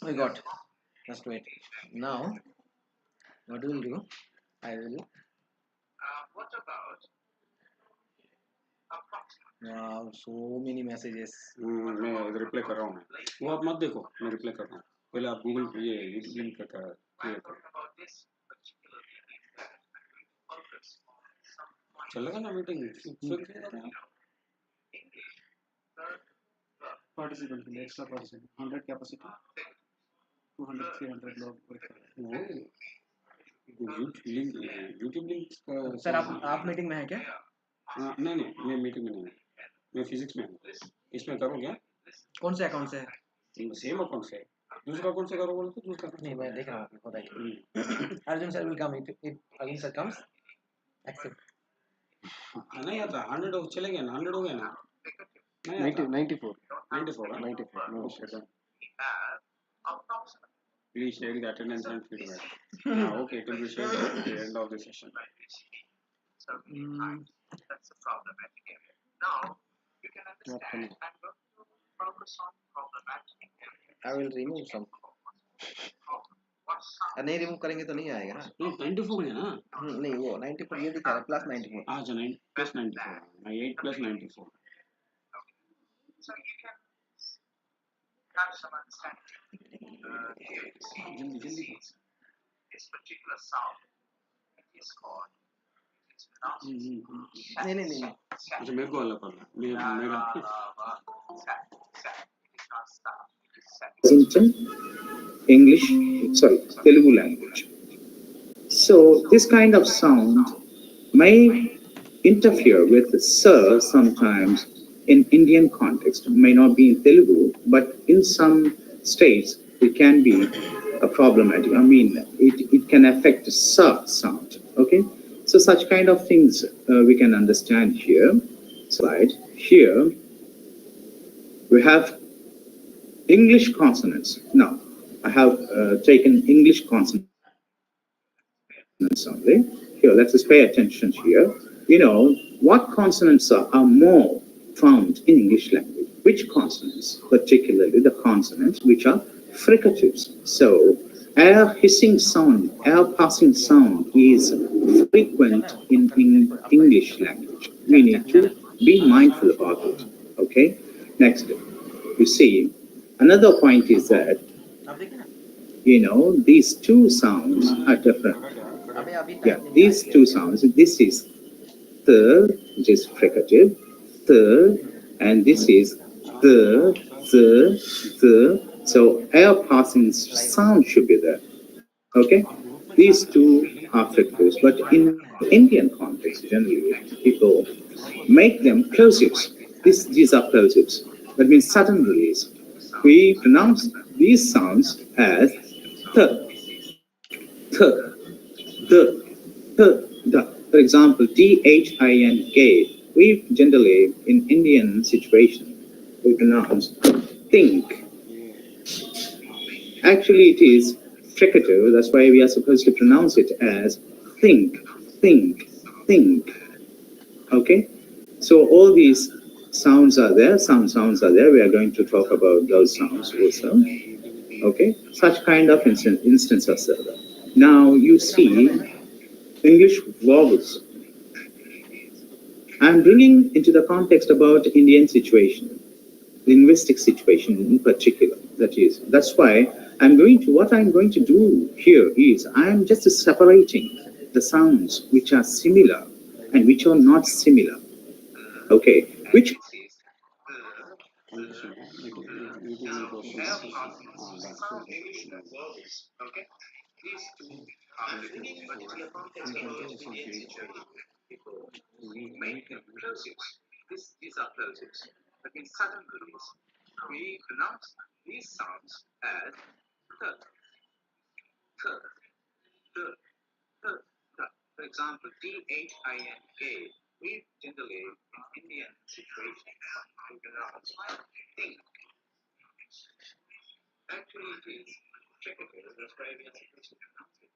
We got. Just wait. Now, what we'll do? I will. Wow, so many messages. मैं reply कर रहा हूँ वो आप मत देखो मैं रिप्लाई कर रहा हूँ पहले आप गूगल ये यूट्यूब लिंक का क्लियर करो चलेगा ना मीटिंग participant के लिए extra participant 100 capacity 200 300 लोग wait कर रहे हैं यूट्यूब लिंक सर आप मीटिंग में हैं क्या? नहीं नहीं मैं मीटिंग में नहीं हूँ मैं फिजिक्स में हूँ इसमें करूँ क्या कौन से अकाउंट से है? सेम अकाउंट से दूसरा अकाउंट से करो बोले तो दूसरा नहीं मैं देख रहा हूँ होता है Arjun sir will come if Arjun sir comes except नहीं आता 100 चले गया ना 100 हो गया ना 94 94 94 no okay done please share the attendance and feedback okay it will be shared at the end of the session I will remove some नहीं remove करेंगे तो नहीं आएगा ना 94 है ना नहीं वो 94 ये दिखा रहा है प्लस 94 अच्छा 9 plus 94 8 plus 94 जल्दी जल्दी नहीं नहीं नहीं अच्छा मेरे को वाला पढ़ना मेरा English, sorry, Telugu language. So this kind of sound may interfere with sir sometimes in Indian context, may not be in Telugu, but in some states it can be a problematic. I mean, it can affect sir sound. Okay, so such kind of things we can understand here. Slide here we have English consonants. Now I have taken English consonants only. Here, let's just pay attention here. You know, what consonants are more found in English language? Which consonants? Particularly the consonants which are fricatives. So, air hissing sound, air passing sound is frequent in English language. We need to be mindful about it. Okay? Next, you see, another point is that you know these two sounds are different. Yeah, these two sounds. This is third, which is fricative, third, and this is the. So air passing sound should be there. Okay, these two are fricatives, but in Indian context, generally people make them plosives. These are plosives. That means sudden release. We pronounce these sounds as th, th, the. For example, THINK. We generally, in Indian situation, we pronounce think. Actually, it is fricative. That's why we are supposed to pronounce it as think, think, think. Okay? So all these sounds are there. Some sounds are there. We are going to talk about those sounds also. Okay? Such kind of instances are there. Now you see English vowels. I'm bringing into the context about Indian situation, linguistic situation in particular. That's why what I'm going to do here is I'm just separating the sounds which are similar and which are not similar. Okay, which for example, THINK, we generally in Indian situation pronounce think. Actually, it is fricative. That's why we are supposed to pronounce it.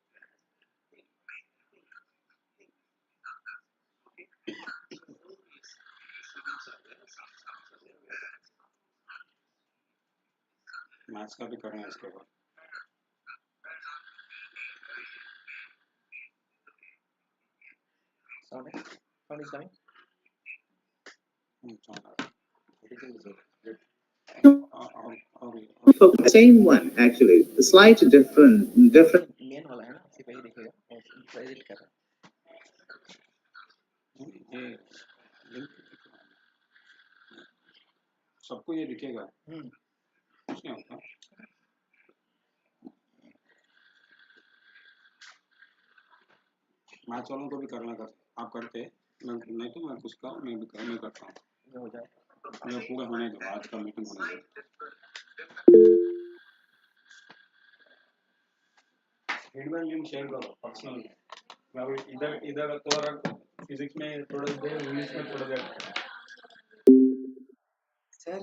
Maths का भी करना है इसके बाद। Sound is coming. Everything is good. Same one actually, slight different. Main वाला है ना, सिर्फ वही दिखेगा और एडिट कर रहा ये लिंक सबको ये दिखेगा, है। कुछ नहीं होता। मैथ्स वालों को भी करना कर, आप करते मैं नहीं तो मैं कुछ का मैं भी मैं करता हूँ। ये हो जाए ये पूरा होने दो, आज का मीटिंग होने दो। फीडबैक लिंक शेयर करो पर्सनल। मैं इधर इधर तो फिजिक्स में थोड़ा देर, इंग्लिश में थोड़ा देर। Sir.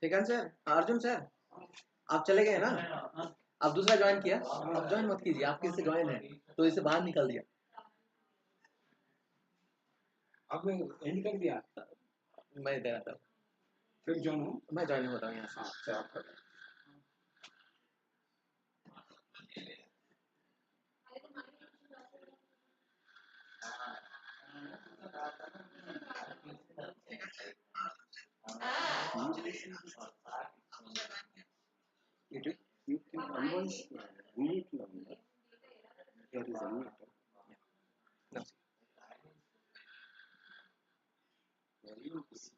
Srikanth sir, Arjun sir, आप चले गए ना? आप दूसरा ज्वाइन किया? आप ज्वाइन मत कीजिए, आप किसी से ज्वाइन है तो इसे बाहर निकाल दिया। आपने एंड कर दिया? मैं दे रहा था, फिर ज्वाइन हो? मैं ज्वाइन होता हूँ यहाँ से। अच्छा, आप कर you can always mute them. There is a mute. No. Very easy.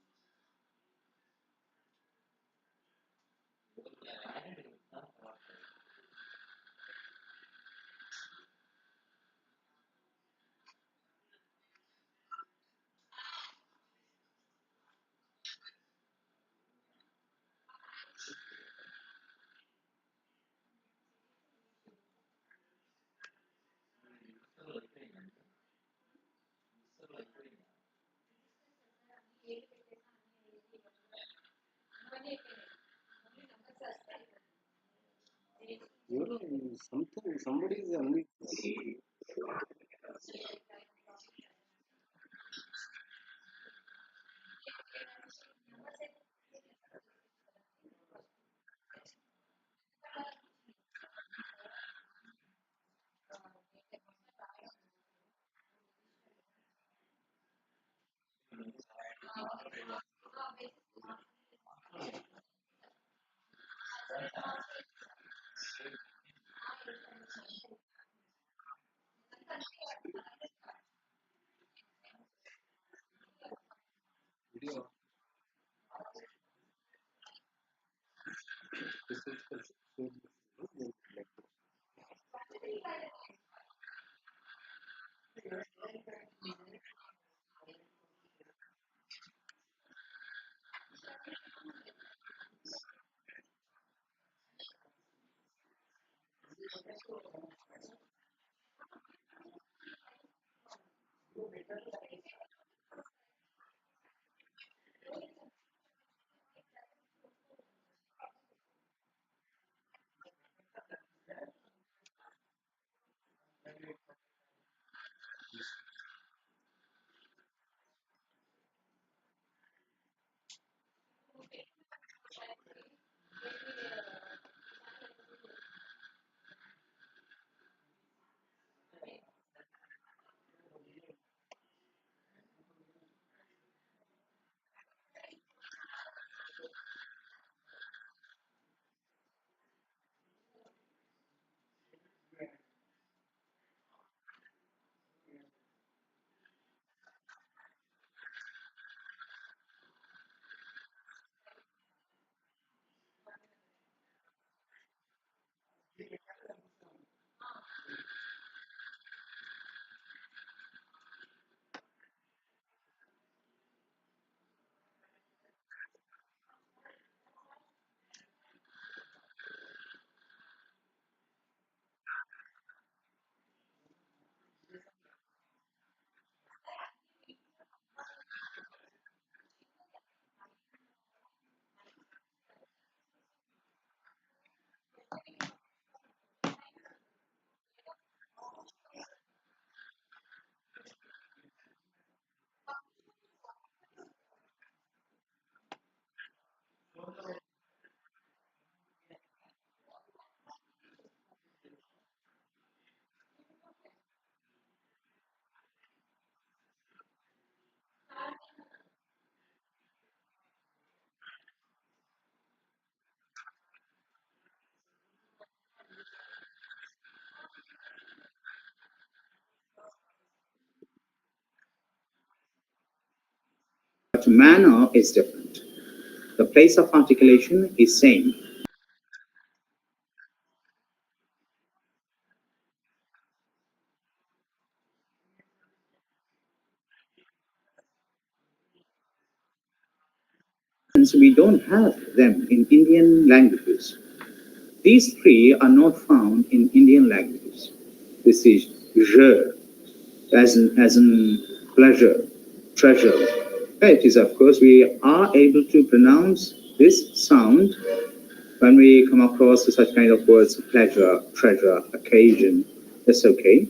Somebody is unmute. Video. This is manner is different. The place of articulation is same. We don't have them in Indian languages. These three are not found in Indian languages. This is je, as in pleasure, treasure. It is, of course, we are able to pronounce this sound when we come across such kind of words, pleasure, treasure, occasion. That's okay.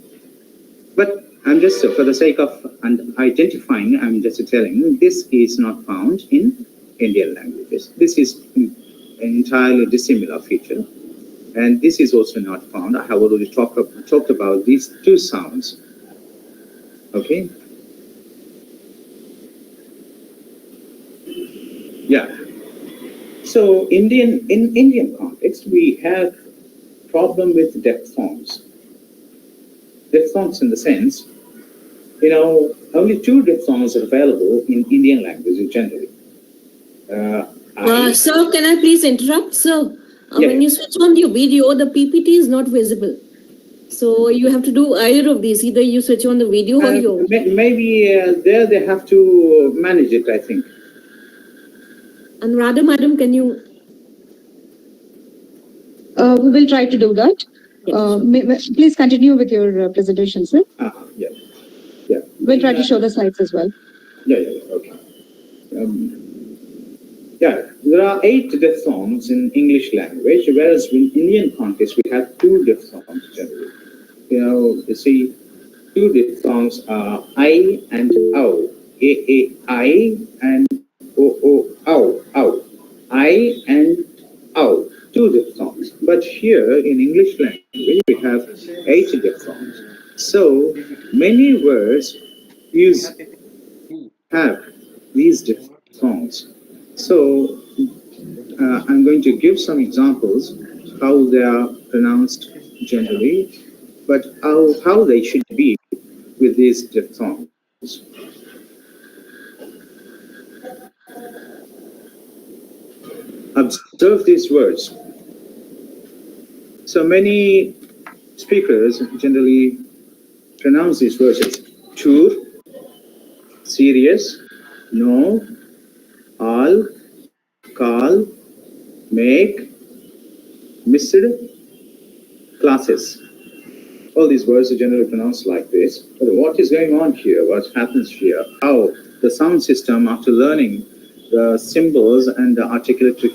But I'm just, for the sake of identifying, I'm just telling, this is not found in Indian languages. This is an entirely dissimilar feature. And this is also not found. I have already talked about these two sounds. Okay? Yeah. So in Indian context, we have problem with diphthongs. Diphthongs in the sense, only two diphthongs are available in Indian language generally. Sir, can I please interrupt, sir? Yeah. When you switch on your video, the PPT is not visible. So you have to do either of these. Either you switch on the video or your... Maybe there they have to manage it, I think. And madam, can you... We will try to do that. Yes. Please continue with your presentation, sir. Yeah. Yeah. We'll try to show the slides as well. Yeah, okay. Yeah, there are 8 diphthongs in English language, whereas in Indian context we have 2 diphthongs generally. You see, 2 diphthongs are I and ow. I and ow. I and ow. 2 diphthongs. But here in English language we have 8 diphthongs. So many words have these diphthongs. So I'm going to give some examples how they are pronounced generally, but how they should be with these diphthongs. Observe these words. So many speakers generally pronounce these words as tur, serious, no, all, call, make, missed, classes. All these words are generally pronounced like this. But what is going on here? What happens here? How the sound system, after learning the symbols and the articulatory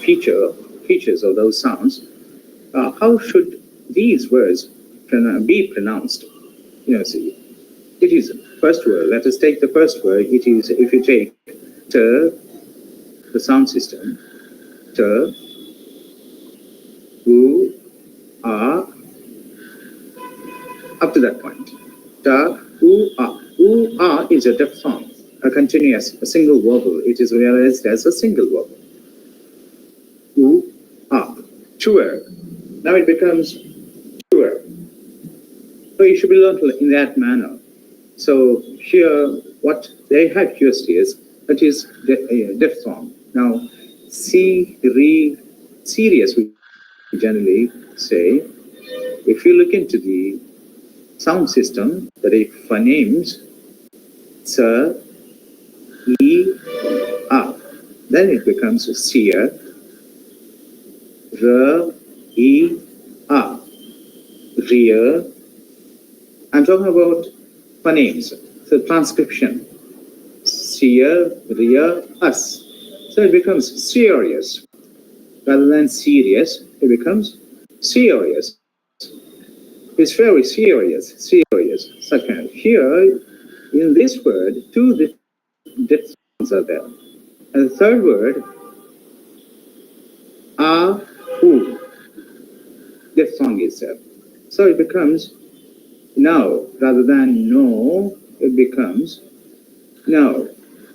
features of those sounds, how should these words be pronounced? See, it is first word. Let us take the first word. It is, if you take the sound system, t, u, a, up to that point. Ta, u, a. U, a is a diphthong, a continuous, a single vowel. It is realized as a single vowel. U, a. Tour. Now it becomes tour. So it should be learned in that manner. So here, what they have used is, that is diphthong. Now, serious, we generally say, if you look into the sound system, that is phonemes, sa, e, a, then it becomes seer, r, e, a, rear. I'm talking about phonemes, so transcription, seer, rear, us. So it becomes serious. Rather than serious, it becomes serious. It's very serious. Second, here, in this word, 2 diphthongs are there. And the third word, a, u, diphthong is there. So it becomes now, rather than no, it becomes no.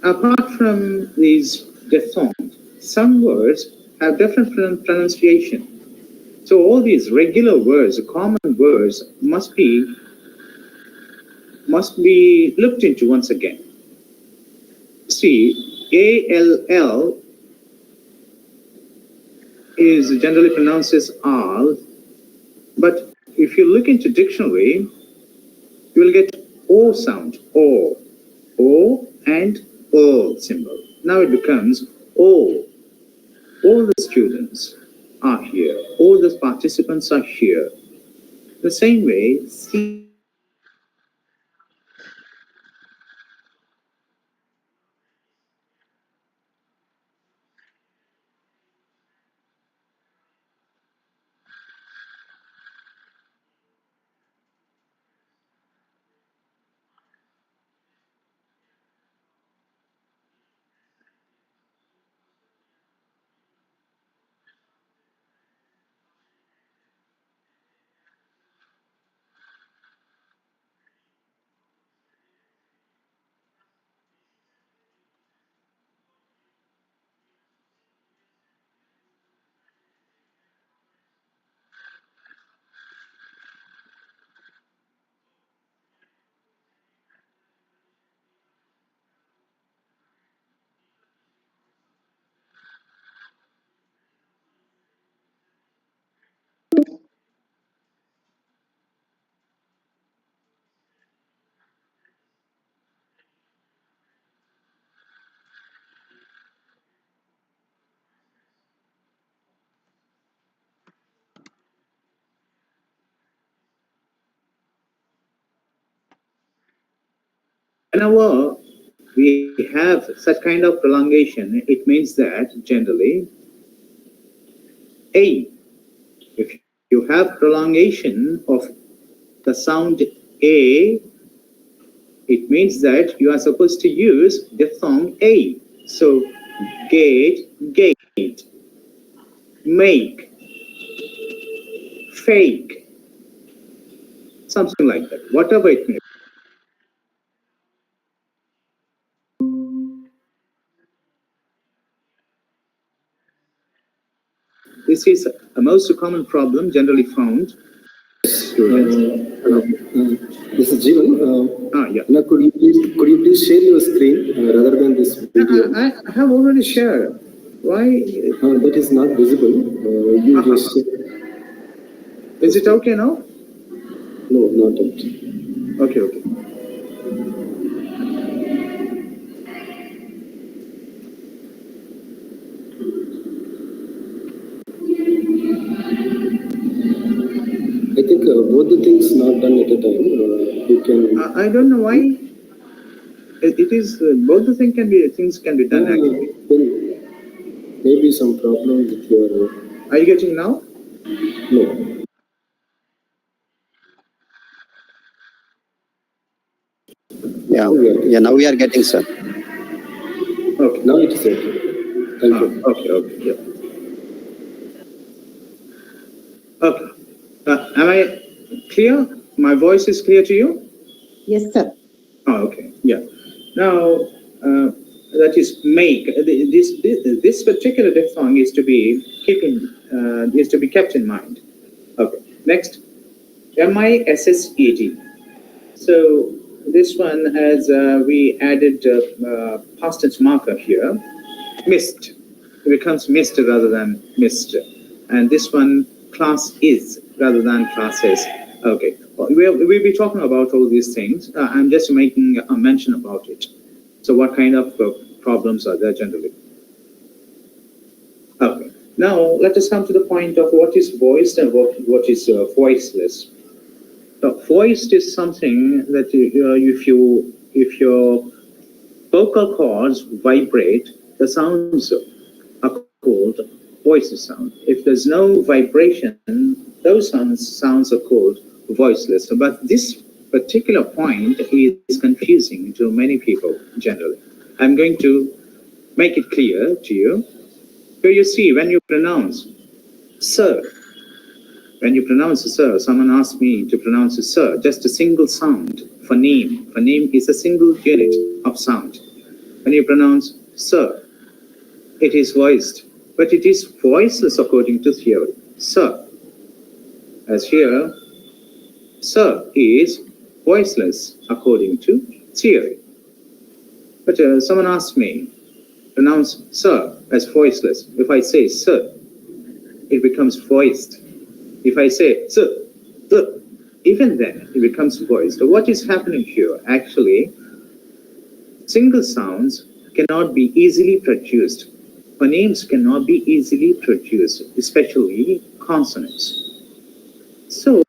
Apart from these diphthongs, some words have different pronunciation. So all these regular words, common words, must be looked into once again. See, ALL is generally pronounced as all, but if you look into dictionary, you will get O sound, O and O symbol. Now it becomes O. All the students are here. All the participants are here. The same way, C. Whenever we have such kind of prolongation, it means that generally A. If you have prolongation of the sound A, it means that you are supposed to use diphthong A. So gate, make, fake, something like that, whatever it may be. This is a most common problem generally found. Students. This is Jeevan. Yeah. Now, could you please share your screen rather than this video? I have already shared. Why? That is not visible. You just. Is it okay now? No, not okay. Okay. I think both the things not done at a time. You can. I don't know why. It is both the things can be done actually. Maybe some problem with your. Are you getting now? No. Yeah. Now we are getting, sir. Okay. Now it is okay. Thank you. Okay. Yeah. Okay. Am I clear? My voice is clear to you? Yes, sir. Oh, okay. Yeah. Now, that is make. This particular diphthong is to be kept in mind. Okay. Next, MISSED. So this one, as we added past tense marker here, missed. It becomes missed rather than missed. And this one, class is rather than classes. Okay. We'll be talking about all these things. I'm just making a mention about it. So what kind of problems are there generally? Okay. Now let us come to the point of what is voiced and what is voiceless. Voiced is something that if your vocal cords vibrate, the sounds are called voiceless sound. If there's no vibration, those sounds are called voiceless. But this particular point is confusing to many people generally. I'm going to make it clear to you. Here you see, when you pronounce sir, someone asked me to pronounce sir, just a single sound for name. For name is a single unit of sound. When you pronounce sir, it is voiced, but it is voiceless according to theory. Sir, as here, sir is voiceless according to theory. But someone asked me, pronounce sir as voiceless. If I say sir, it becomes voiced. If I say sir, even then it becomes voiced. So what is happening here? Actually, single sounds cannot be easily produced. Phonemes cannot be easily produced, especially consonants. So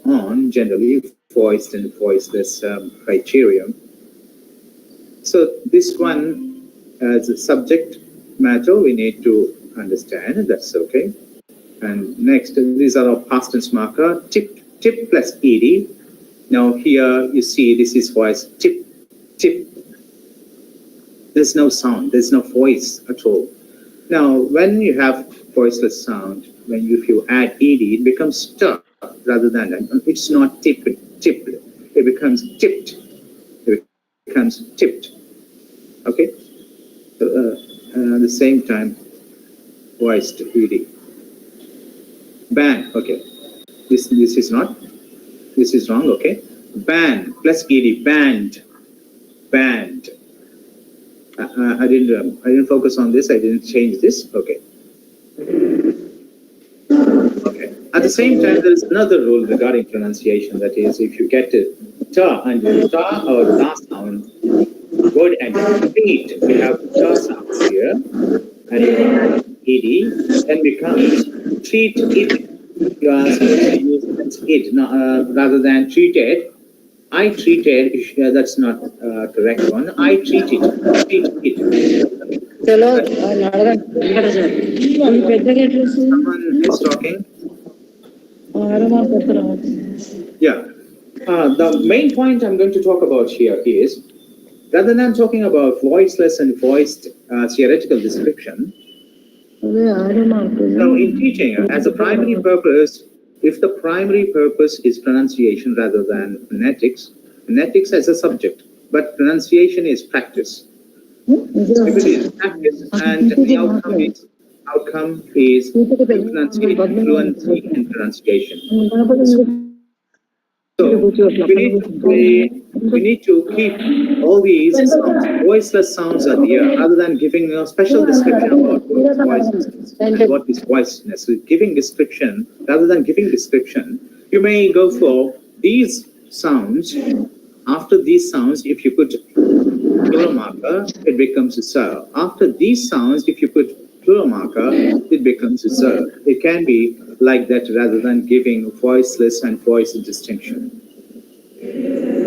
on generally voiced and voiceless criterion. So this one as a subject matter we need to understand. That's okay. And next, these are our past tense marker. Tip plus ed. Now here you see this is voice tip. There's no sound. There's no voice at all. Now when you have voiceless sound, if you add ed, it becomes stuck rather than it's not tipped. It becomes tipped. It becomes tipped. Okay. At the same time, voiced ed. Ban. Okay. This is not. This is wrong. Okay. Ban plus ed. Banned. I didn't focus on this. I didn't change this. Okay. same time, there is another rule regarding pronunciation. That is, if you get a ta and ta or da sound, word and repeat, we have ta sounds here, and you add ed, then becomes treat it. You are supposed to use it rather than treated. I treated, that's not correct one. I treat it. Treat it. Someone is talking. Yeah. The main point I'm going to talk about here is, rather than talking about voiceless and voiced theoretical description, so in teaching, as a primary purpose, if the primary purpose is pronunciation rather than phonetics as a subject, but pronunciation is practice. If it is practice and the outcome is pronunciation, fluency in pronunciation. So we need to keep all these sounds, voiceless sounds are there, rather than giving a special description about what voicelessness and what is voicelessness. So giving description, rather than giving description, you may go for these sounds. After these sounds, if you put plural marker, it becomes a sir. After these sounds, if you put plural marker, it becomes a sir. It can be like that rather than giving voiceless and voice distinction.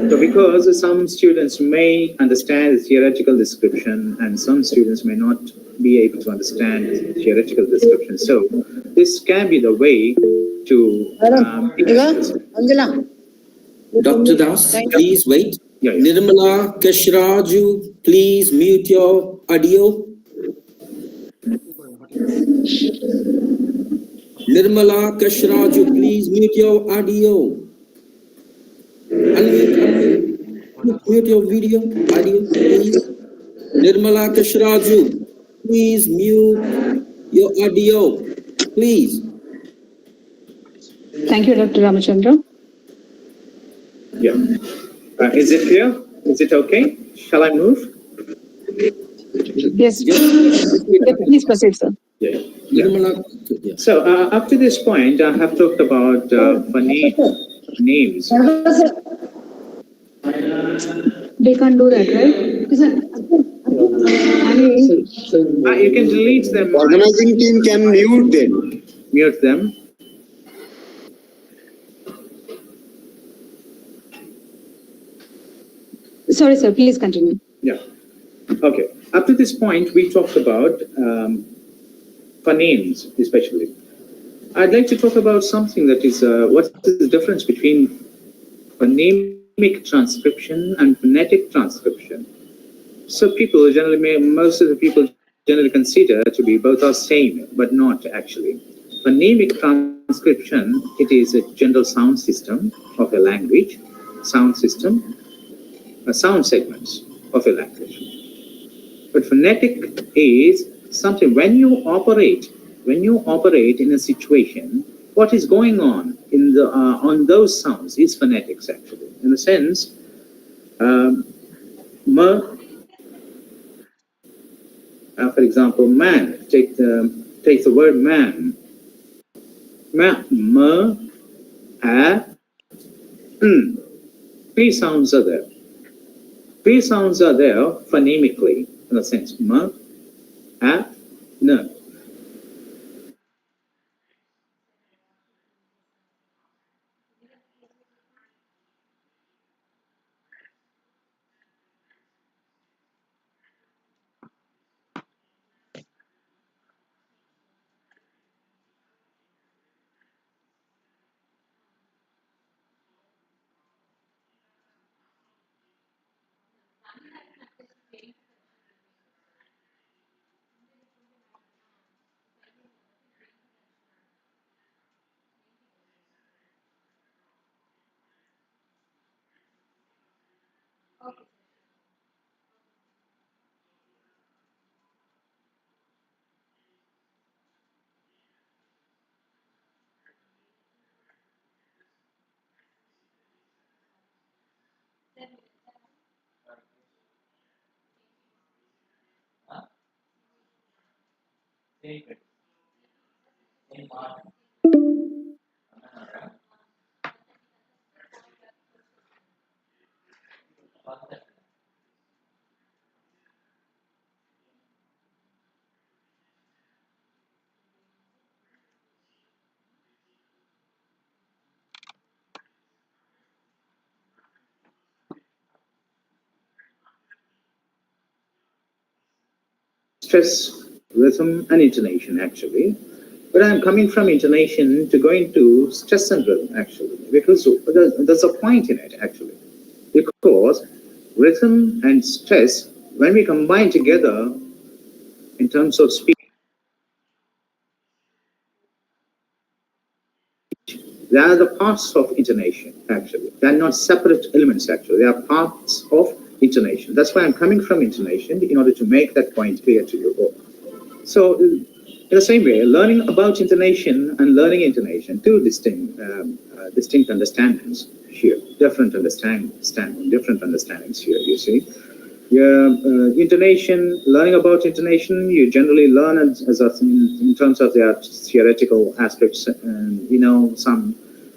So because some students may understand the theoretical description and some students may not be able to understand the theoretical description. So this can be the way to Dr. Das, please wait. Yeah. Nirmala Kashraju, please mute your audio. Nirmala Kashraju, please mute your audio. Mute your audio, please. Nirmala Kashraju, please mute your audio, please. Thank you, Dr. Ramachandra. Yeah. Is it clear? Is it okay? Shall I move? Yes. Please proceed, sir. Yeah. So up to this point, I have talked about names. They can't do that, right? You can delete them. Organizing team can mute them. Mute them. Sorry, sir. Please continue. Yeah. Okay. Up to this point, we talked about phonemes, especially. I'd like to talk about something that is what's the difference between phonemic transcription and phonetic transcription. So people generally, most of the people generally consider to be both are same, but not actually. Phonemic transcription, it is a general sound system of a language, sound system, sound segments of a language. But phonetic is something when you operate in a situation, what is going on in the on those sounds is phonetics actually. In the sense, for example, man. Take the word man. Three sounds are there. Three sounds are there phonemically, in a sense. M, A, N. Stress, rhythm, and intonation actually. But I'm coming from intonation to going to stress and rhythm actually, because there's a point in it actually. Because rhythm and stress, when we combine together in terms of speech, they are the parts of intonation actually. They are not separate elements actually. They are parts of intonation. That's why I'm coming from intonation in order to make that point clear to you all. So, in the same way, learning about intonation and learning intonation, two distinct understandings here, different understandings here, you see. Intonation, learning about intonation, you generally learn in terms of their theoretical aspects, and some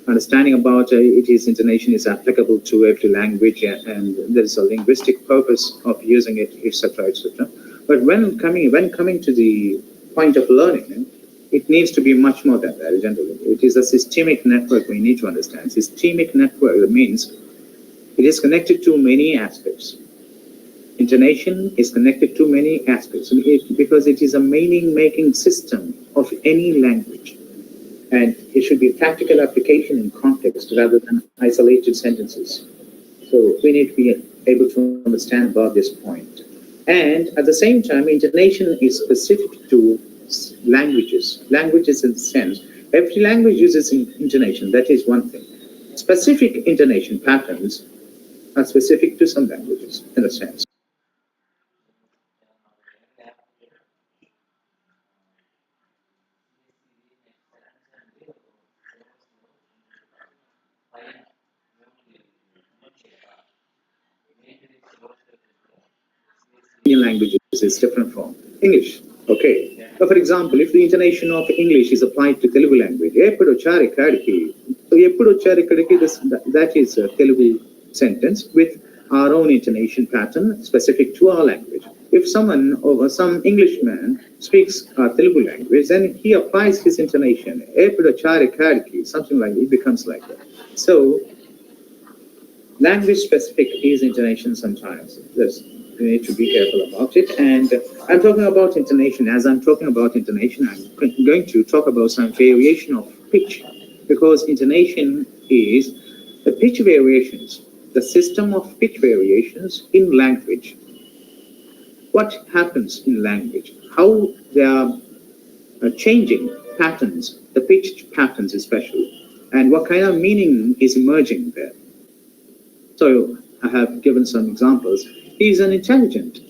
understanding about intonation is applicable to every language, and there is a linguistic purpose of using it, etc., etc. But when coming to the point of learning, it needs to be much more than that. Generally, it is a systemic network we need to understand. Systemic network means it is connected to many aspects. Intonation is connected to many aspects because it is a meaning-making system of any language. And it should be practical application in context rather than isolated sentences. So we need to be able to understand about this point. And at the same time, intonation is specific to languages. Languages in the sense, every language uses intonation, that is one thing. Specific intonation patterns are specific to some languages, in a sense. Indian languages is different from English. Okay. So for example, if the intonation of English is applied to Telugu language, that is a Telugu sentence with our own intonation pattern specific to our language. If someone or some Englishman speaks Telugu language, then he applies his intonation, something like it becomes like that. So language specific is intonation sometimes. Yes, we need to be careful about it. And I'm talking about intonation. As I'm talking about intonation, I'm going to talk about some variation of pitch, because intonation is the pitch variations, the system of pitch variations in language. What happens in language? How they are changing patterns, the pitch patterns especially, and what kind of meaning is emerging there. So I have given some examples. He is an intelligent.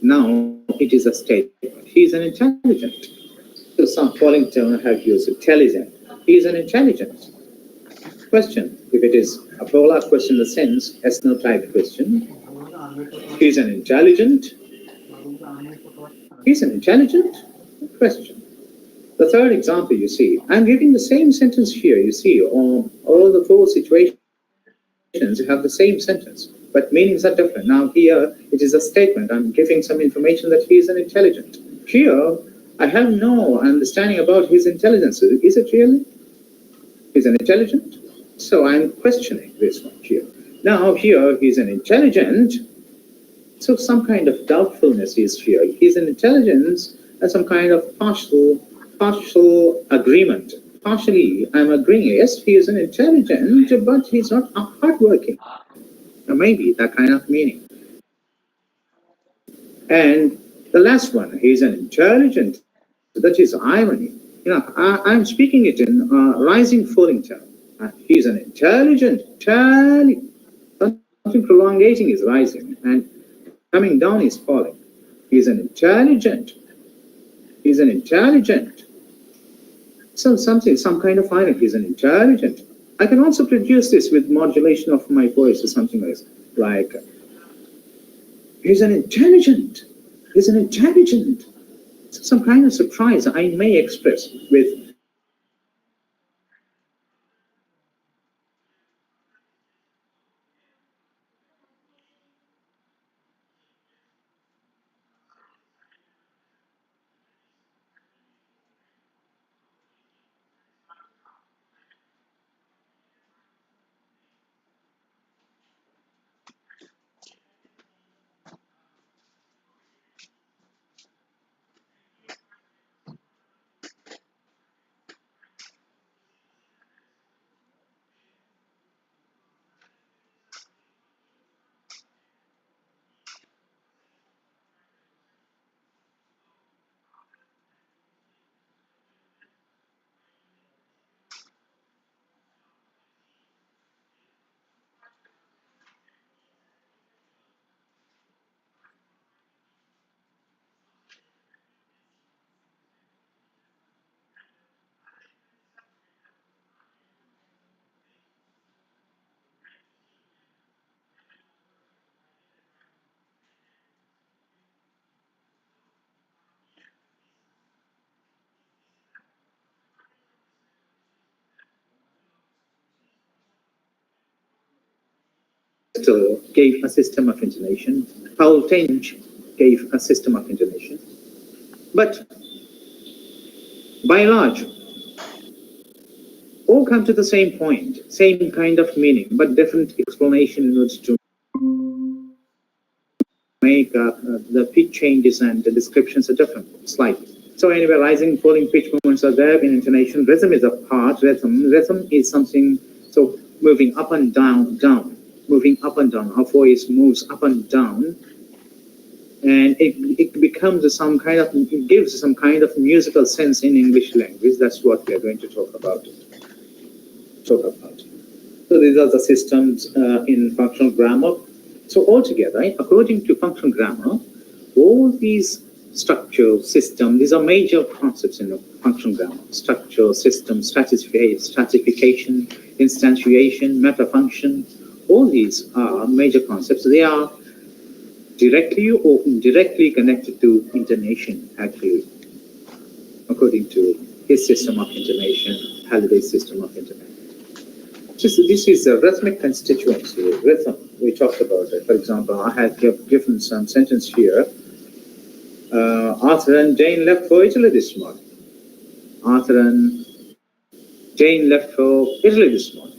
Now it is a statement. He is an intelligent. So some falling term I have used intelligent. He is an intelligent. Question. If it is a polar question in the sense, yes, no type question. He is an intelligent. He is an intelligent. Question. The third example, you see, I'm giving the same sentence here. You see, all the four situations have the same sentence, but meanings are different. Now here, it is a statement. I'm giving some information that he is an intelligent. Here, I have no understanding about his intelligence. Is it really? He's an intelligent? So I'm questioning this one here. Now here, he's an intelligent. So some kind of doubtfulness is here. He's an intelligence and some kind of partial agreement. Partially, I'm agreeing, yes, he is an intelligent, but he's not hardworking. Or maybe that kind of meaning. And the last one, he's an intelligent. That is irony. I'm speaking it in rising falling tone. He's an intelligent, something prolongating is rising, and coming down is falling. He's an intelligent. He's an intelligent. Some kind of irony. He's an intelligent. I can also produce this with modulation of my voice or something like he's an intelligent. He's an intelligent. Some kind of surprise I may express with Aristotle gave a system of intonation. Paul Tench gave a system of intonation. But by and large, all come to the same point, same kind of meaning, but different explanation in order to make the pitch changes and the descriptions are different, slightly. So anyway, rising, falling pitch movements are there in intonation. Rhythm is a part. Rhythm is something, so moving up and down, moving up and down. Our voice moves up and down. And it becomes some kind of, it gives some kind of musical sense in English language. That's what we are going to talk about. So these are the systems in functional grammar. So altogether, right, according to functional grammar, all these structure, system, these are major concepts in functional grammar. Structure, system, stratification, instantiation, metafunction. All these are major concepts. They are directly or indirectly connected to intonation, actually, according to his system of intonation, Halliday's system of intonation. This is a rhythmic constituency, rhythm. We talked about it. For example, I have given some sentence here. Arthur and Jane left for Italy this morning. Arthur and Jane left for Italy this morning.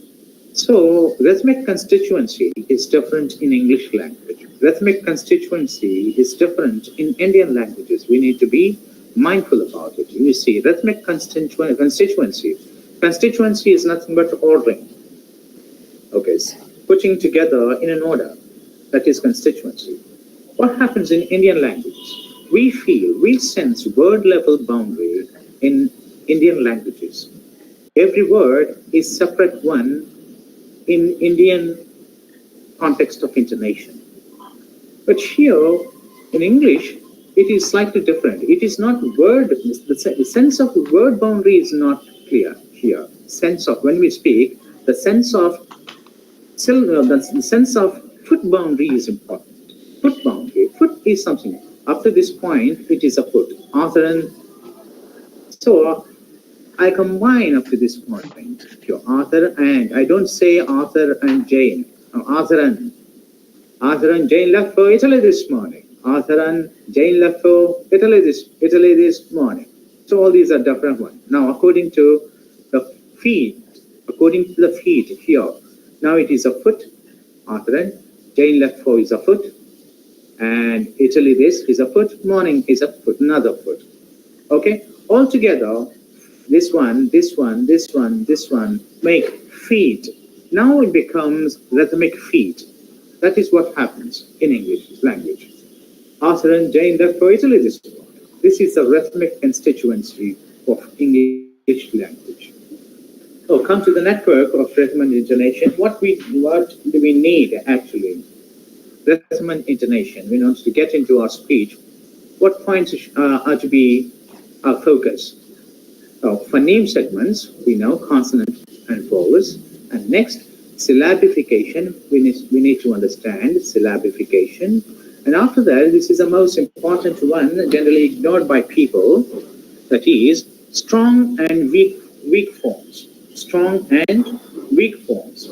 So, rhythmic constituency is different in English language. Rhythmic constituency is different in Indian languages. We need to be mindful about it. You see, rhythmic constituency. Constituency is nothing but ordering. Okay, so putting together in an order. That is constituency. What happens in Indian languages? We feel, we sense word level boundary in Indian languages. Every word is separate one in Indian context of intonation. But here, in English, it is slightly different. It is not word, the sense of word boundary is not clear here. Sense of, when we speak, the sense of foot boundary is important. Foot boundary, foot is something. Up to this point, it is a foot. Arthur and, so I combine up to this point. Here, Arthur and, I don't say Arthur and Jane. No, Arthur and Jane left for Italy this morning. Arthur and Jane left for Italy this morning. So all these are different ones. Now, according to the feet here, now it is a foot. Arthur and Jane left for is a foot. And Italy this is a foot. Morning is a foot, another foot. Okay? Altogether, this one make feet. Now it becomes rhythmic feet. That is what happens in English language. Arthur and Jane left for Italy this morning. This is the rhythmic constituency of English language. So come to the network of rhythm and intonation. What do we need actually? Rhythm and intonation. We want to get into our speech. What points are to be our focus? Phoneme segments, we know consonant and vowels. And next, syllabification. We need to understand syllabification. And after that, this is the most important one, generally ignored by people. That is strong and weak forms. Strong and weak forms.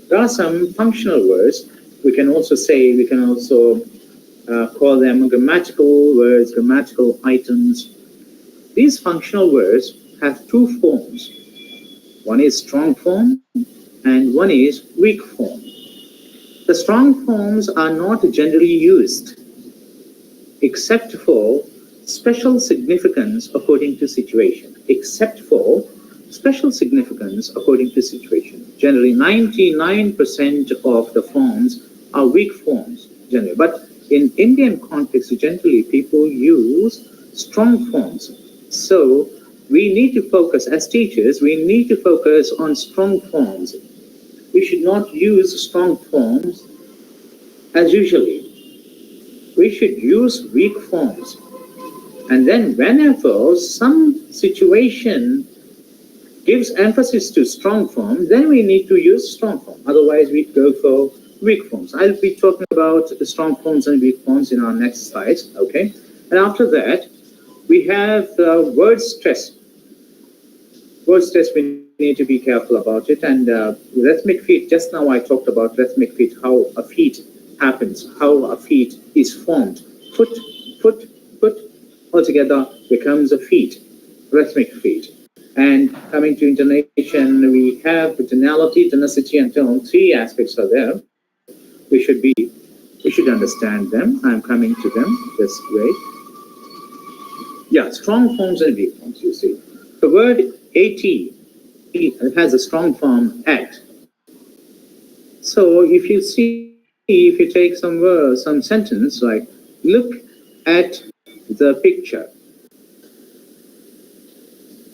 There are some functional words. We can also call them grammatical words, grammatical items. These functional words have two forms. One is strong form and one is weak form. The strong forms are not generally used except for special significance according to situation. Except for special significance according to situation. Generally, 99% of the forms are weak forms, generally. But in Indian context, generally, people use strong forms. So we need to focus, as teachers, we need to focus on strong forms. We should not use strong forms as usually. We should use weak forms. And then whenever some situation gives emphasis to strong form, then we need to use strong form. Otherwise, we go for weak forms. I'll be talking about the strong forms and weak forms in our next slides, okay? And after that, we have word stress. Word stress we need to be careful about it. And rhythmic feet, just now I talked about rhythmic feet, how a feet happens, how a feet is formed. Foot, foot, foot, altogether becomes a feet, rhythmic feet. And coming to intonation, we have tonality, tonicity, and tone. Three aspects are there. We should understand them. I'm coming to them. Just wait. Yeah, strong forms and weak forms, you see. The word AT has a strong form at. So if you see, if you take some word, some sentence like, look at the picture.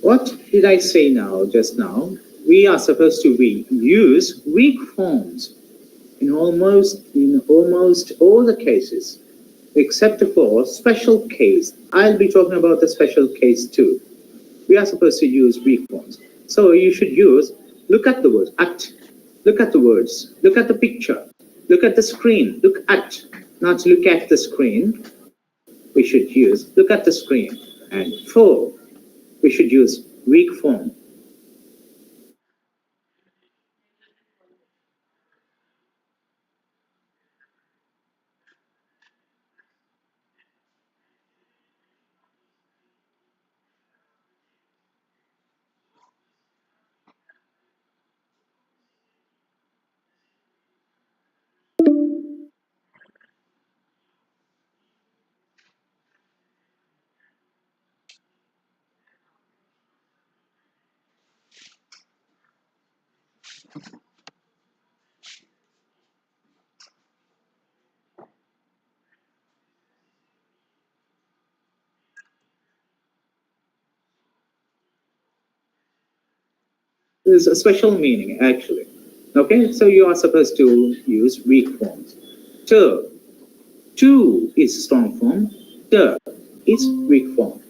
What did I say now, just now? We are supposed to use weak forms in almost all the cases, except for special case. I'll be talking about the special case too. We are supposed to use weak forms. So you should use, look at the words, at, look at the words, look at the picture, look at the screen, look at, not look at the screen. We should use, look at the screen. And for, we should use weak form. There's a special meaning, actually. Okay, so you are supposed to use weak forms. To is strong form. The is weak form.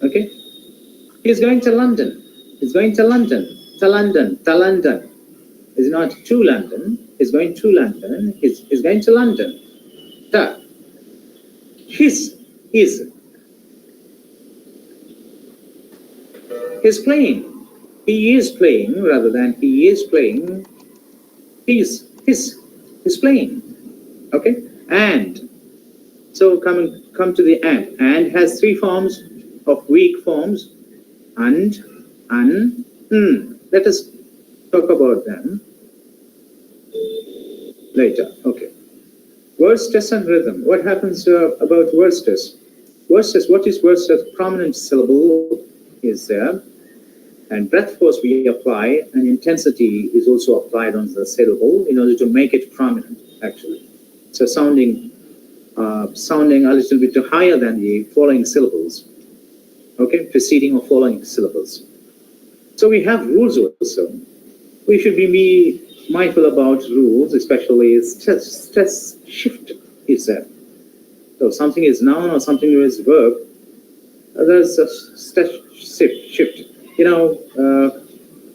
Okay, he's going to London. He's going to London. To London. To London. Is not to London. He's going to London. He's going to London. The. His is. He's playing. He is playing rather than he is playing. He's playing. Okay? And so come to the and has three forms of weak forms. And, let us talk about them later. Okay. Word stress and rhythm. What happens about word stress? Word stress, what is word stress? Prominent syllable is there. And breath force we apply, and intensity is also applied on the syllable in order to make it prominent, actually. So sounding a little bit higher than the following syllables, okay, preceding or following syllables. So we have rules also. We should be mindful about rules, especially stress shift is there. So something is noun or something is verb, there's a stress shift. You know,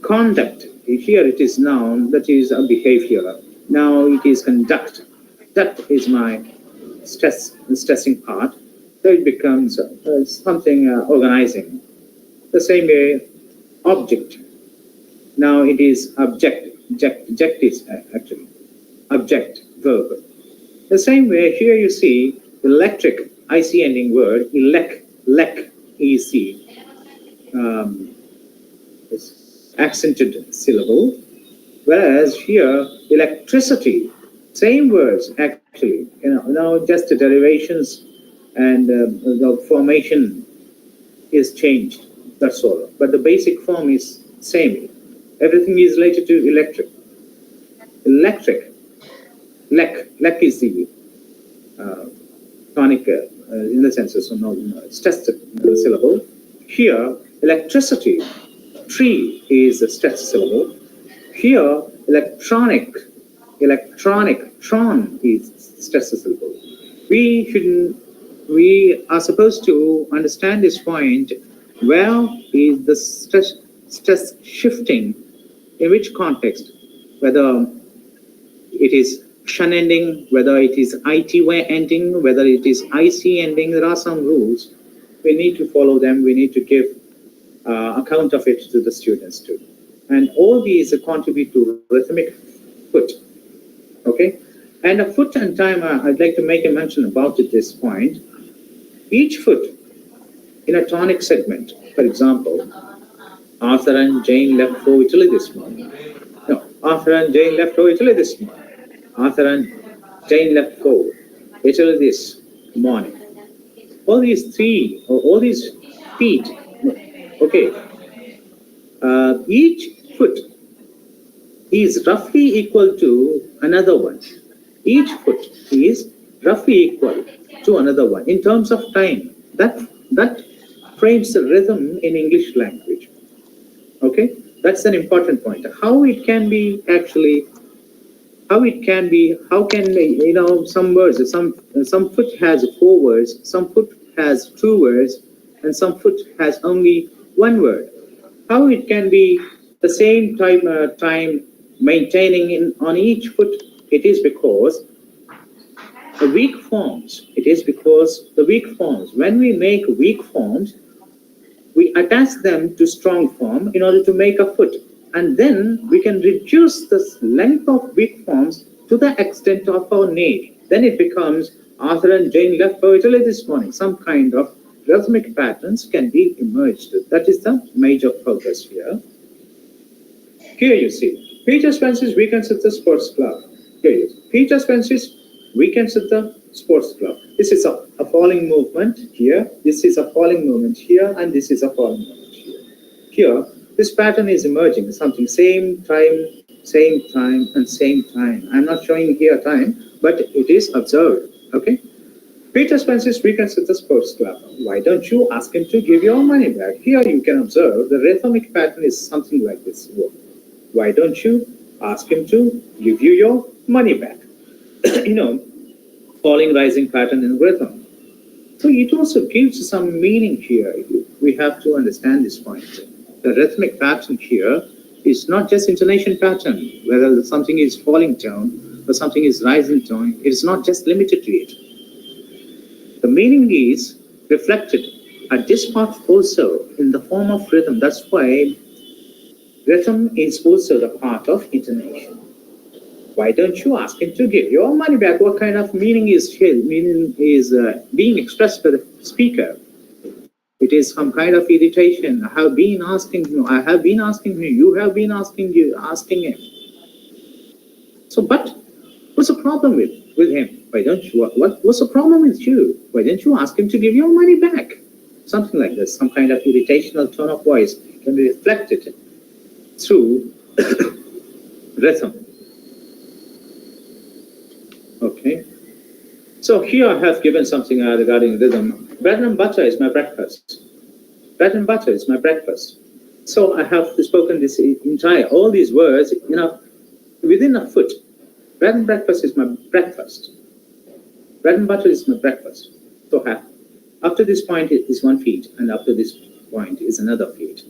conduct, here it is noun, that is a behavior. Now it is conduct. That is my stressing part. So it becomes something organizing. The same way, object. Now it is object. Object is actually object, verb. The same way, here you see electric, IC ending word, elec, EC. Accented syllable, whereas here electricity, same words actually, now just the derivations and the formation is changed, that's all. But the basic form is same. Everything is related to electric. Electric, lec is the tonic in the sense of stressed syllable. Here, electricity. Tree is a stressed syllable. Here, electronic, tron is stressed syllable. We are supposed to understand this point. Where is the stress shifting? In which context? Whether it is shun ending, whether it is ITY ending, whether it is IC ending. There are some rules. We need to follow them. We need to give account of it to the students too. and all these contribute to rhythmic foot. Okay, and a foot and time, I'd like to make a mention about at this point. Each foot in a tonic segment, for example, Arthur and Jane left for Italy this morning. No, Arthur and Jane left for Italy this morning. Arthur and Jane left for Italy this morning. All these three, or all these feet, okay, each foot is roughly equal to another one. Each foot is roughly equal to another one in terms of time. That frames the rhythm in English language. Okay, that's an important point. How it can be actually, how can some words, some foot has 4 words, some foot has 2 words, and some foot has only 1 word. How it can be the same time maintaining on each foot? It is because the weak forms. It is because the weak forms. When we make weak forms, we attach them to strong form in order to make a foot. And then we can reduce the length of weak forms to the extent of our need. Then it becomes Arthur and Jane left for Italy this morning. Some kind of rhythmic patterns can be emerged. That is the major focus here. Here you see, Peter Spence's Weekends at the Sports Club. Here you see, Peter Spence's Weekends at the Sports Club. This is a falling movement here. This is a falling movement here, and this is a falling movement here. Here, this pattern is emerging. Something same time, and same time. I'm not showing here time, but it is observed. Okay. Peter Spence's Weekends at the Sports Club. Why don't you ask him to give your money back? Here you can observe the rhythmic pattern is something like this. Why don't you ask him to give you your money back? Falling, rising pattern in rhythm. So it also gives some meaning here. We have to understand this point. The rhythmic pattern here is not just intonation pattern, whether something is falling tone or something is rising tone. It is not just limited to it. The meaning is reflected at this part also in the form of rhythm. That's why rhythm is also the part of intonation. Why don't you ask him to give your money back? What kind of meaning is here? Meaning is being expressed by the speaker. It is some kind of irritation. I have been asking him. You have been asking him. So, but what's the problem with him? Why don't you? What's the problem with you? Why don't you ask him to give your money back? Something like this. Some kind of irritational tone of voice can be reflected through rhythm. Okay. So here I have given something regarding rhythm. Bread and butter is my breakfast. Bread and butter is my breakfast. So I have spoken this entire, all these words, within a foot. Bread and breakfast is my breakfast. Bread and butter is my breakfast. So after this point is 1 feet, and after this point is another feet.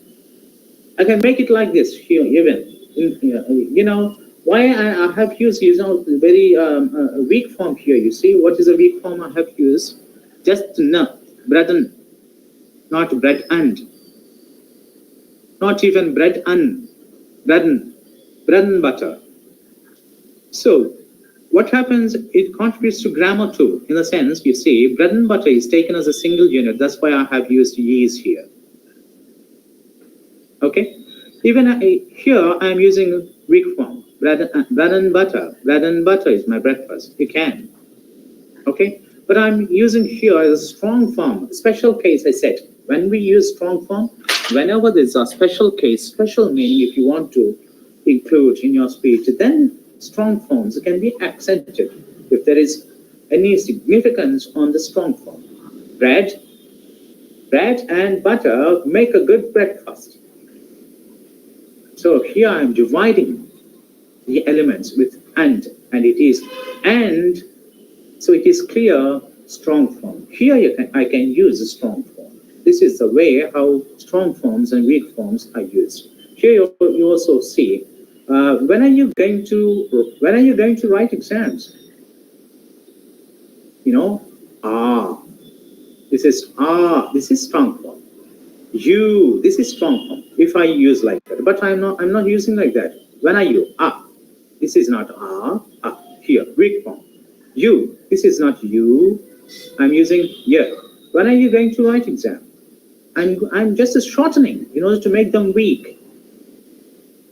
I can make it like this here, even, why I have used, very weak form here. You see, what is a weak form I have used? Just bread and, not bread and. Not even bread and, bread and butter. So, what happens, it contributes to grammar too, in the sense, you see, bread and butter is taken as a single unit. That's why I have used ye's here. Okay? Even here, I am using weak form. Bread and butter. Bread and butter is my breakfast. You can. Okay? But I'm using here as a strong form. Special case, I said. When we use strong form, whenever there's a special case, special meaning, if you want to include in your speech, then strong forms can be accented if there is any significance on the strong form. Bread and butter make a good breakfast. So here I'm dividing the elements with and it is and, so it is clear strong form. Here I can use a strong form. This is the way how strong forms and weak forms are used. Here you also see when are you going to write exams? This is strong form. You, this is strong form. If I use like that, but I'm not using like that. When are you? Ah, this is not here, weak form. You, this is not you. I'm using yeah. When are you going to write exam? I'm just shortening in order to make them weak.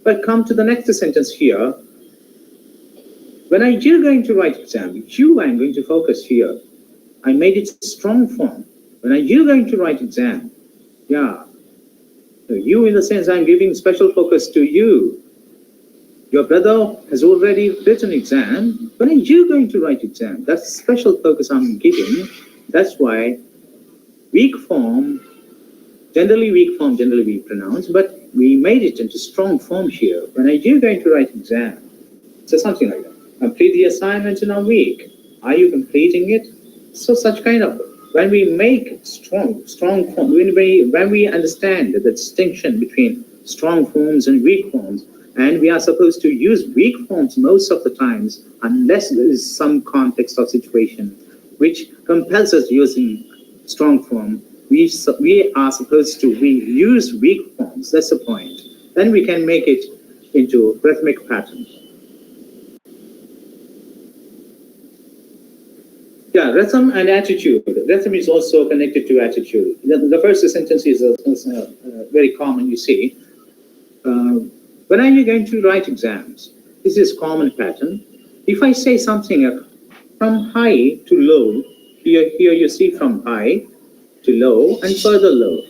But come to the next sentence here. When are you going to write exam? You, I'm going to focus here. I made it strong form. When are you going to write exam? Yeah. So you, in the sense, I'm giving special focus to you. Your brother has already written exam. When are you going to write exam? That's special focus I'm giving. That's why weak form, generally we pronounce, but we made it into strong form here. When are you going to write exam? So something like that. Complete the assignment in a week. Are you completing it? So such kind of, when we make strong form, when we understand the distinction between strong forms and weak forms, and we are supposed to use weak forms most of the times, unless there is some context or situation which compels us using strong form, we are supposed to use weak forms. That's the point. Then we can make it into rhythmic pattern. Yeah, rhythm and attitude. Rhythm is also connected to attitude. The first sentence is very common, you see. When are you going to write exams? This is common pattern. If I say something from high to low, here you see from high to low and further low.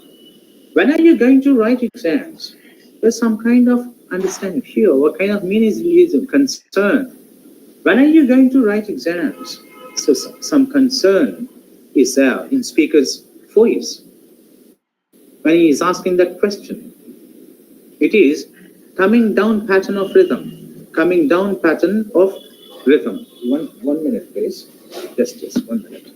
When are you going to write exams? There's some kind of understanding here. What kind of meaning is concern? When are you going to write exams? So some concern is there in speaker's voice when he is asking that question. It is coming down pattern of rhythm. Coming down pattern of rhythm. One minute, please. Just 1 minute.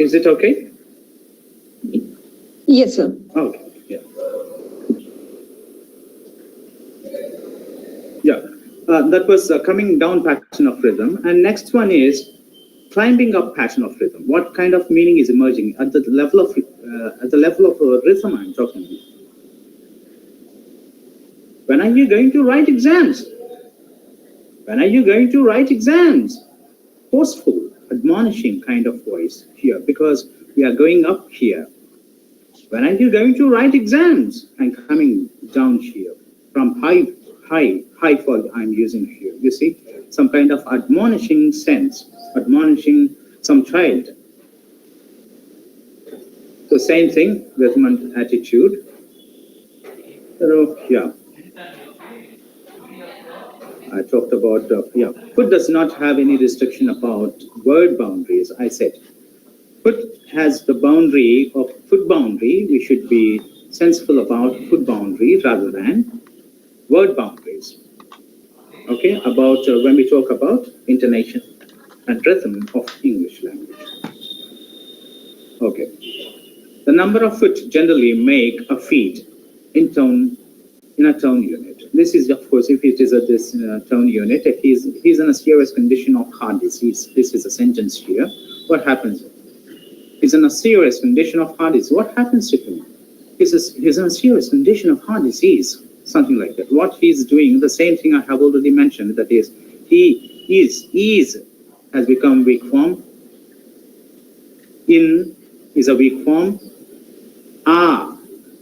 Is it okay? Yes, sir. Okay, yeah. Yeah, that was coming down pattern of rhythm. And next one is climbing up pattern of rhythm. What kind of meaning is emerging at the level of rhythm I'm talking about? When are you going to write exams? When are you going to write exams? Forceful, admonishing kind of voice here, because we are going up here. When are you going to write exams? And coming down here from high for I'm using here. You see, some kind of admonishing sense, admonishing some child. So same thing, rhythm and attitude. So yeah, I talked about food does not have any restriction about word boundaries. I said food has the boundary of food boundary. We should be sensible about food boundary rather than word boundaries. Okay, about when we talk about intonation and rhythm of English language. Okay, the number of foot generally make a feet in a tone unit. This is, of course, if it is a tone unit, if he's in a serious condition of heart disease. This is a sentence here. What happens? He's in a serious condition of heart disease. What happens to him? He's in a serious condition of heart disease. Something like that. What he's doing, the same thing I have already mentioned, that is, he has become weak form in is a weak form. A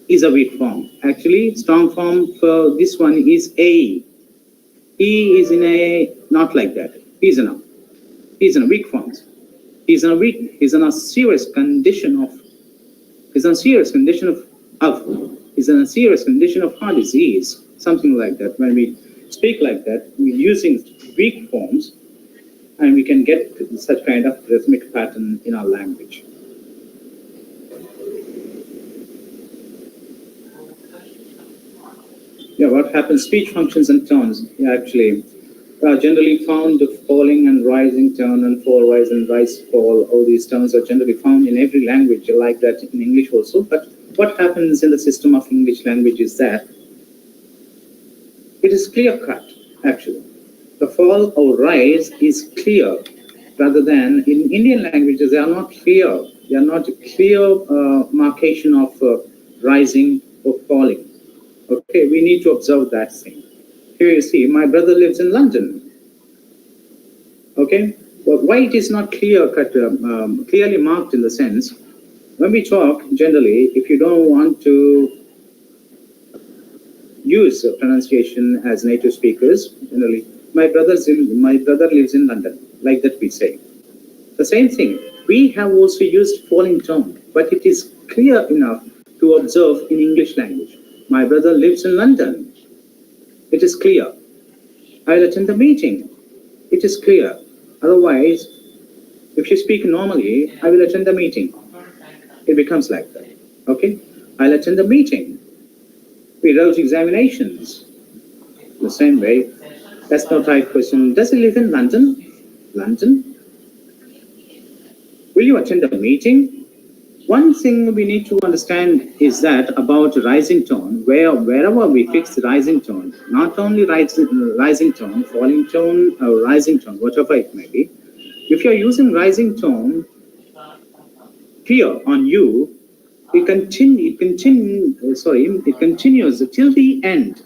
is a weak form. Actually, strong form for this one is A. E is in a, not like that. He's in a weak form. He's in a serious condition of heart disease, something like that. When we speak like that, we're using weak forms, and we can get such kind of rhythmic pattern in our language. Yeah, what happens? Speech functions and tones actually are generally found falling and rising tone and fall, rise and rise, fall. All these tones are generally found in every language, like that in English also. But what happens in the system of English language is that it is clear cut, actually. The fall or rise is clear, rather than in Indian languages, they are not clear. They are not a clear marcation of rising or falling. Okay, we need to observe that thing. Here you see, my brother lives in London. Okay, well, why it is not clearly marked in the sense, when we talk generally, if you don't want to use pronunciation as native speakers, generally, my brother lives in London, like that we say. The same thing, we have also used falling tone, but it is clear enough to observe in English language. My brother lives in London. It is clear. I'll attend the meeting. It is clear. Otherwise, if you speak normally, I will attend the meeting. It becomes like that. Okay? I'll attend the meeting. We wrote examinations. The same way. That's no type question. Does he live in London? London? Will you attend the meeting? One thing we need to understand is that about rising tone, wherever we fix the rising tone, not only rising tone, falling tone, or rising tone, whatever it may be, if you're using rising tone here on you, it continues till the end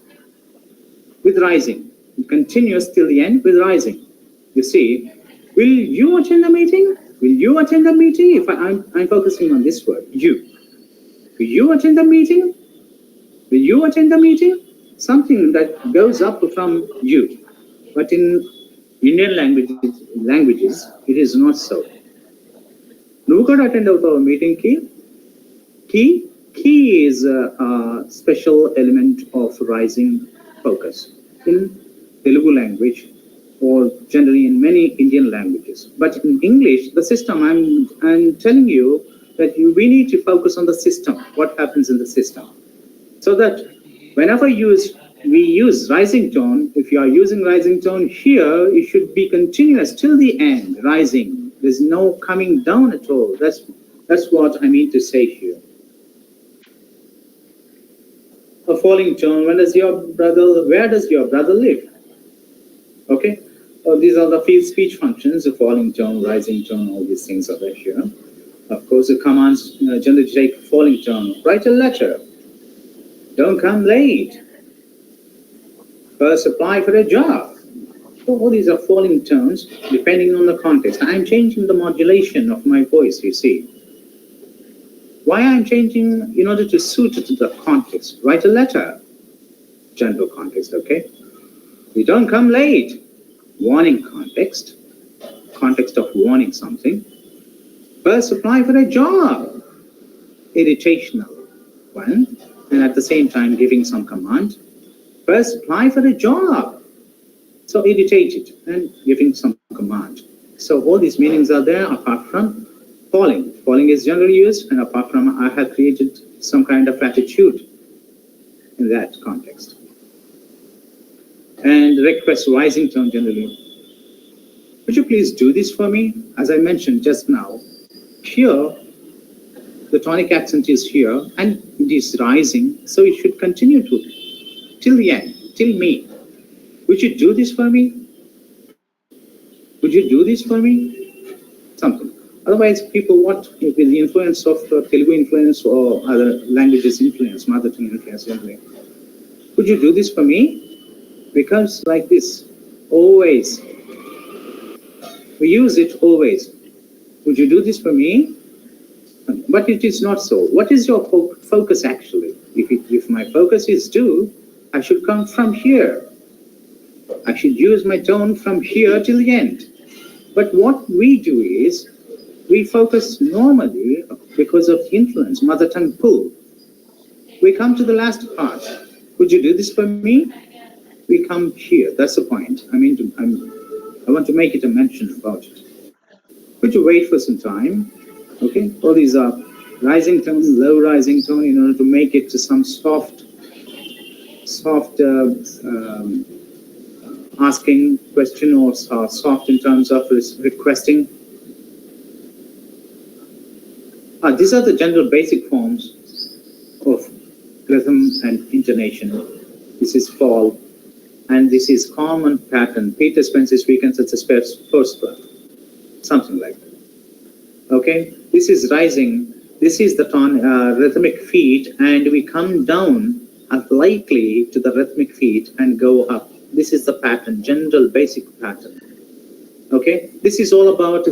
with rising. It continues till the end with rising. You see, will you attend the meeting? Will you attend the meeting? If I'm focusing on this word, you. Will you attend the meeting? Will you attend the meeting? Something that goes up from you. But in Indian languages, it is not so. Who could attend our meeting key? Key is a special element of rising focus in Telugu language, or generally in many Indian languages. But in English, the system, I'm telling you that we need to focus on the system, what happens in the system. So that whenever we use rising tone, if you are using rising tone here, it should be continuous till the end, rising. There's no coming down at all. That's what I mean to say here. A falling tone, where does your brother live? Okay? These are the field speech functions, the falling tone, rising tone, all these things are there here. Of course, the commands generally take falling tone. Write a letter. Don't come late. First apply for a job. So all these are falling tones depending on the context. I'm changing the modulation of my voice, you see. Why I'm changing? In order to suit it to the context. Write a letter. General context, okay? You don't come late. Warning context of warning something. First apply for a job, irritational one, and at the same time giving some command. First apply for a job, so irritated and giving some command. So all these meanings are there apart from falling. Falling is generally used, and apart from I have created some kind of attitude in that context. And request rising tone generally. Would you please do this for me? As I mentioned just now, here, the tonic accent is here and it is rising, so it should continue to till the end, till me. Would you do this for me? Would you do this for me? Something. Otherwise, people, what with the influence of Telugu influence or other languages influence, mother tongue influence, would you do this for me? Becomes like this, always. We use it always. Would you do this for me? But it is not so. What is your focus actually? If my focus is do, I should come from here. I should use my tone from here till the end. But what we do is, we focus normally because of influence, mother tongue pull. We come to the last part. Could you do this for me? We come here. That's the point. I want to make it a mention about it. Could you wait for some time? Okay. All these are rising tone, low rising tone, in order to make it to some soft asking question, or soft in terms of requesting. These are the general basic forms of rhythm and intonation. This is fall, and this is common pattern. Peter Spencer's weekends, it's a first breath, something like that. Okay, this is rising. This is the tone, rhythmic feet, and we come down lightly to the rhythmic feet and go up. This is the pattern, general basic pattern. Okay, this is all about